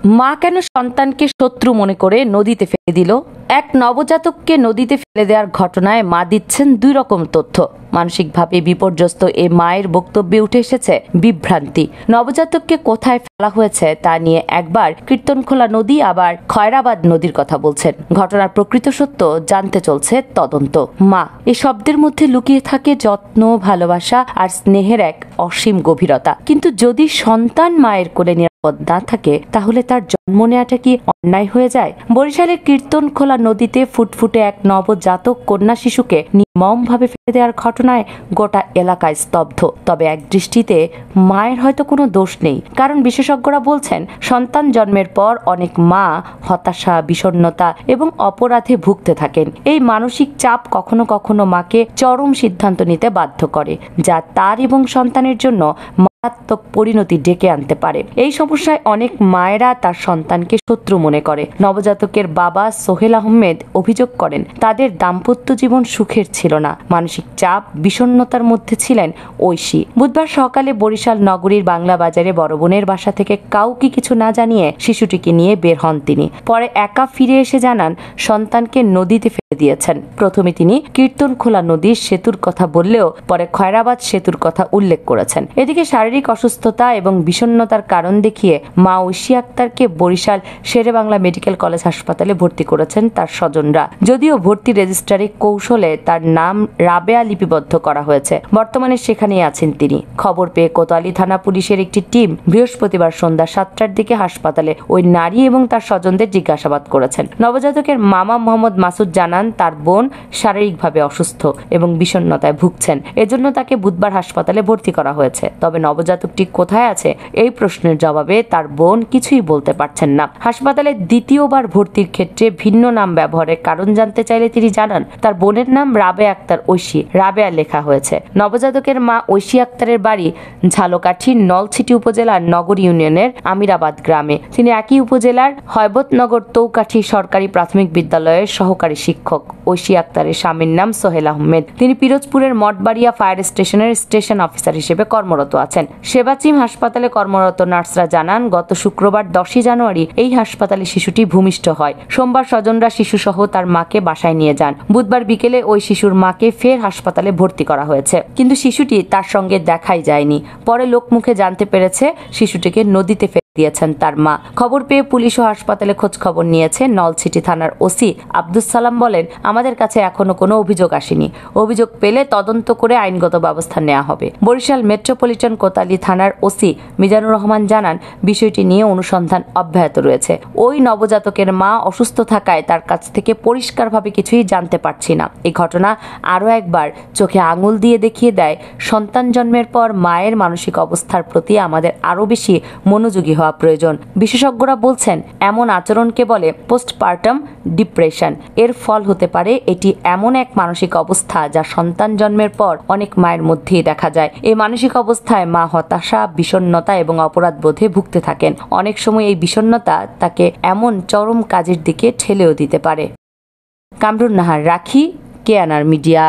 মা কেন সন্তানকে শত্রু মনে করে নদীতে ফেলে দিল? এক নবজাতককে নদীতে ফেলে দেওয়ার ঘটনায় মা দিচ্ছেন দুই রকম তথ্য। মানসিকভাবে বিপর্যস্ত এ মায়ের বক্তব্যে উঠে এসেছে বিভ্রান্তি। নবজাতককে কোথায় ফেলা হয়েছে তা নিয়ে একবার কীর্তনখোলা নদী, আবার খয়রাবাদ নদীর কথা বলছেন। ঘটনার প্রকৃত সত্য জানতে চলছে তদন্ত। মা এ শব্দের মধ্যে লুকিয়ে থাকে যত্ন, ভালোবাসা আর স্নেহের এক অসীম গভীরতা। কিন্তু যদি সন্তান মায়ের কোলে নিরাপদ না থাকে, তাহলে তার জন্ম নেওয়াটা কি অন্যায় হয়ে যায়? বরিশালের কীর্তনখোলা নদীতে ফুটফুটে এক নবজাতক কন্যা শিশুকে নির্মমভাবে ফেলে দেওয়ার ঘটনায় গোটা এলাকায় স্তব্ধ। তবে এক দৃষ্টিতে মায়ের হয়তো কোনো দোষ নেই, কারণ বিশেষজ্ঞরা বলছেন সন্তান জন্মের পর অনেক মা হতাশা, বিষণ্ণতা এবং অপরাধে ভুগতে থাকেন। এই মানসিক চাপ কখনো কখনো মাকে চরম সিদ্ধান্ত নিতে বাধ্য করে, যা তার এবং সন্তানের জন্য মারাত্মক পরিণতি ডেকে আনতে পারে। এই সমস্যায় অনেক মায়েরা তার সন্তানকে শত্রু মনে করে। নবজাতকের বাবা সোহেল আহমেদ অভিযোগ করেন, তাদের দাম্পত্য জীবন সুখের ছিল না। মানসিক চাপ, বিষণ্ণতার মধ্যে ছিলেন ঐশী। বুধবার সকালে বরিশাল নগরীর বাংলা বাজারে বড় বোনের বাসা থেকে কাউকে কিছু না জানিয়ে শিশুটিকে নিয়ে বের হন তিনি। পরে একা ফিরে এসে জানান সন্তানকে নদীতে ফেলে দিয়েছেন। প্রথমে তিনি কীর্তনখোলা নদীর সেতুর কথা বললেও পরে খয়রাবাদ সেতুর কথা উল্লেখ করেছেন। এদিকে শারীরিক অসুস্থতা এবং বিষণ্ণতার কারণ দেখিয়ে মা ঐশী আক্তারকে বরিশাল শেরে বাংলা মেডিকেল কলেজ হাসপাতালে ভর্তি করেছেন তার স্বজনরা। যদিও ভর্তি রেজিস্ট্রারে কৌশলে তার নাম রাবেয়া লিপিবদ্ধ করা হয়েছে। বর্তমানে সেখানেই আছেন তিনি। খবর পেয়ে কোতোয়ালি থানা পুলিশের একটি টিম বৃহস্পতিবার সন্ধ্যা 7টার দিকে হাসপাতালে ওই নারী এবং তার স্বজনদের জিজ্ঞাসাবাদ করেছেন। নবজাতকের মামা মোহাম্মদ মাসুদ জানান, তার বোন শারীরিকভাবে অসুস্থ এবং বিষণ্ণতায় ভুগছেন। এজন্য তাকে বুধবার হাসপাতালে ভর্তি করা হয়েছে। তবে নবজাতকটি কোথায় আছে এই প্রশ্নের জবাবে তার বোন কিছুই বলতে পারছেন না। হাসপাতালে দ্বিতীয়বার ভর্তির ক্ষেত্রে ভিন্ন নাম ব্যবহারের কারণ জানতে চাইলে তিনি জানান, তার বোনের নাম রাবেয়া আক্তার ঐশী, রাবেয়া লেখা হয়েছে। নবজাতকের মা ঐশী আক্তারের বাড়ি ঝালকাঠির নলছিটি উপজেলার নগর ইউনিয়নের আমিরাবাদ গ্রামে। তিনি একই উপজেলার হয়বতনগর তৌকাঠি সরকারি প্রাথমিক বিদ্যালয়ের সহকারী শিক্ষক। ঐশী আক্তারের স্বামীর নাম সোহেল আহমেদ। তিনি পিরোজপুরের মঠবাড়িয়া ফায়ার স্টেশনের স্টেশন অফিসার হিসেবে কর্মরত আছেন। সেবাচিম হাসপাতালে কর্মরত নার্সরা জানান, গত শুক্রবার 10 জানুয়ারি এই হাসপাতালে শিশুটি ভূমিষ্ঠ হয়। সোমবার স্বজনরা শিশুসহ তার মাকে বাসায় নিয়ে যান। বুধবার বিকেলে ওই শিশুর মাকে ফের হাসপাতালে ভর্তি করা হয়েছে, কিন্তু শিশুটি তার সঙ্গে দেখাই যায়নি। পরে লোকমুখে জানতে পেরেছে শিশুটিকে নদীতে দিয়েছেন তার মা। খবর পেয়ে পুলিশ ও হাসপাতালে খোঁজ খবর নিয়েছে। নলছিটি থানার ওসি আব্দুস সালাম বলেন, আমাদের কাছে এখনো কোনো অভিযোগ আসেনি। অভিযোগ পেলে তদন্ত করে আইনগত ব্যবস্থা নেওয়া হবে। বরিশাল মেট্রোপলিটন কোতোয়ালি থানার ওসি মিজানুর রহমান জানান, বিষয়টি নিয়ে অনুসন্ধান অব্যাহত রয়েছে। ওই নবজাতকের মা অসুস্থ থাকায় তার কাছ থেকে পরিষ্কারভাবে কিছুই জানতে পারছি না। এই ঘটনা আরও একবার চোখে আঙুল দিয়ে দেখিয়ে দেয়, সন্তান জন্মের পর মায়ের মানসিক অবস্থার প্রতি আমাদের আরও বেশি মনোযোগী হওয়া প্রয়োজন। বিশেষজ্ঞরা বলছেন, এমন আচরণকে বলে পোস্টপার্টাম ডিপ্রেশন। এর ফল হতে পারে এটি এমন এক মানসিক অবস্থা যা সন্তান জন্মের পর অনেক মায়ের মধ্যেই দেখা যায়। এই মানসিক অবস্থায় মা হতাশা, বিষণ্ণতা এবং অপরাধ বোধে ভুগতে থাকেন। অনেক সময় এই বিষণ্ণতা তাকে এমন চরম কাজের দিকে ঠেলেও দিতে পারে। কামরুন নাহার, রাখি, কেএনআর মিডিয়া।